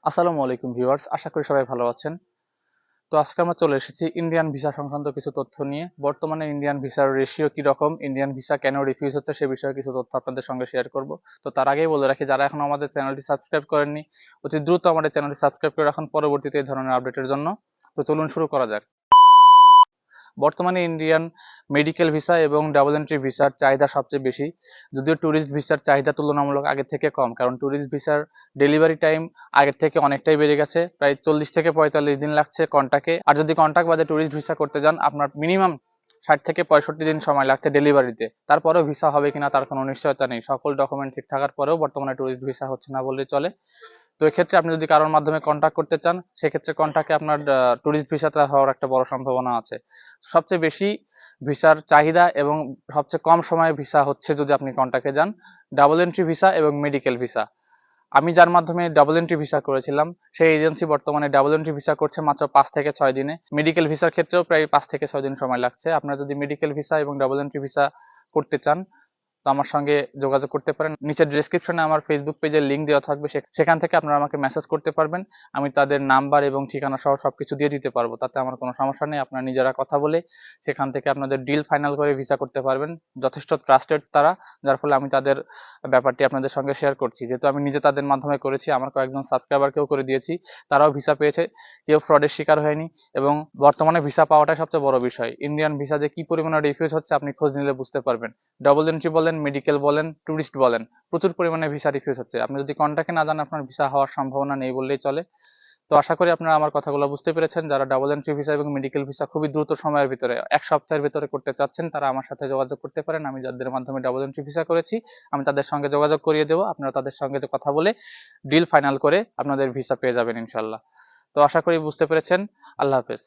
আসসালামু আলাইকুম ভিউয়ার্স, আশা করি সবাই ভালো আছেন। তো আজকে আমরা চলে এসেছি ইন্ডিয়ান ভিসা সংক্রান্ত কিছু তথ্য নিয়ে। বর্তমানে ইন্ডিয়ান ভিসার রেশিও কি রকম, ইন্ডিয়ান ভিসা কেন রিফিউজ হচ্ছে সে বিষয়ে কিছু তথ্য আপনাদের সঙ্গে শেয়ার করব। তো তার আগেই বলে রাখি, যারা এখনো আমাদের চ্যানেলটি সাবস্ক্রাইব করেননি, অতি দ্রুত আমাদের চ্যানেলটি সাবস্ক্রাইব করে রাখুন পরবর্তীতে এই ধরনের আপডেটের জন্য। তো চলুন শুরু করা যাক। বর্তমানে ইন্ডিয়ান মেডিকেল ভিসা এবং ডাবল এন্ট্রি ভিসার চাহিদা সবচেয়ে বেশি, যদিও ট্যুরিস্ট ভিসার চাহিদা তুলনামূলক আগের থেকে কম, কারণ ট্যুরিস্ট ভিসার ডেলিভারি টাইম আগের থেকে অনেকটাই বেড়ে গেছে। প্রায় 40 থেকে 45 দিন লাগছে কন্টাকে, আর যদি কন্টাক্ট বাদে ট্যুরিস্ট ভিসা করতে যান আপনার মিনিমাম 60 থেকে 65 দিন সময় লাগছে ডেলিভারিতে। তারপরেও ভিসা হবে কিনা তার কোনো নিশ্চয়তা নেই। সকল ডকুমেন্ট ঠিক থাকার পরেও বর্তমানে ট্যুরিস্ট ভিসা হচ্ছে না বললেই চলে। তো এক্ষেত্রে আপনি যদি কারোর মাধ্যমে কন্ট্যাক্ট করতে চান, সেক্ষেত্রে কন্ট্যাক্টে আপনার ট্যুরিস্ট ভিসাটা হওয়ার একটা বড় সম্ভাবনা আছে। সবচেয়ে বেশি ভিসার চাহিদা এবং সবচেয়ে কম সময়ে ভিসা হচ্ছে যদি আপনি কন্ট্যাক্টে যান ডাবল এন্ট্রি ভিসা এবং মেডিকেল ভিসা। আমি যার মাধ্যমে ডাবল এন্ট্রি ভিসা করেছিলাম সেই এজেন্সি বর্তমানে ডাবল এন্ট্রি ভিসা করছে মাত্র 5 থেকে 6 দিনে। মেডিকেল ভিসার ক্ষেত্রেও প্রায় 5 থেকে 6 দিন সময় লাগছে। আপনারা যদি মেডিকেল ভিসা এবং ডাবল এন্ট্রি ভিসা করতে চান তো আমার সঙ্গে যোগাযোগ করতে পারেন। নিচের ডেসক্রিপশনে আমার ফেসবুক পেজের লিঙ্ক দেওয়া থাকবে, সেখান থেকে আপনারা আমাকে মেসেজ করতে পারবেন। আমি তাদের নাম্বার এবং ঠিকানা সহ সবকিছু দিয়ে দিতে পারবো, তাতে আমার কোনো সমস্যা নেই। আপনারা নিজেরা কথা বলে সেখান থেকে আপনাদের ডিল ফাইনাল করে ভিসা করতে পারবেন। যথেষ্ট ট্রাস্টেড তারা, যার ফলে আমি তাদের ব্যাপারটি আপনাদের সঙ্গে শেয়ার করছি। যেহেতু আমি নিজে তাদের মাধ্যমে করেছি, আমার কয়েকজন সাবস্ক্রাইবারকেও করে দিয়েছি, তারাও ভিসা পেয়েছে, কেউ ফ্রডের শিকার হয়নি। এবং বর্তমানে ভিসা পাওয়াটাই সবচেয়ে বড় বিষয়। ইন্ডিয়ান ভিসা যে কি পরিমাণে রিফিউজ হচ্ছে আপনি খোঁজ নিলে বুঝতে পারবেন। ডাবল এন্ট্রি বলেন, মেডিকেল বলেন, ট্যুরিস্ট বলেন, প্রচুর পরিমাণে ভিসা রিফিউজ হচ্ছে। আপনি যদি কন্টাক্টে না যান আপনার ভিসা হওয়ার সম্ভাবনা নেই বললেই চলে। তো আশা করি আপনারা আমার কথাগুলো বুঝতে পেরেছেন। যারা ডাবল এন্ট্রি ভিসা এবং মেডিকেল ভিসা খুবই দ্রুত সময়ের ভিতরে 1 সপ্তাহের ভিতরে করতে চাচ্ছেন, তারা আমার সাথে যোগাযোগ করতে পারেন। আমি যাদের মাধ্যমে ডাবল এন্ট্রি ভিসা করেছি আমি তাদের সঙ্গে যোগাযোগ করিয়ে দেবো। আপনারা তাদের সঙ্গে কথা বলে ডিল ফাইনাল করে আপনাদের ভিসা পেয়ে যাবেন ইনশাল্লাহ। তো আশা করি বুঝতে পেরেছেন। আল্লাহ হাফেজ।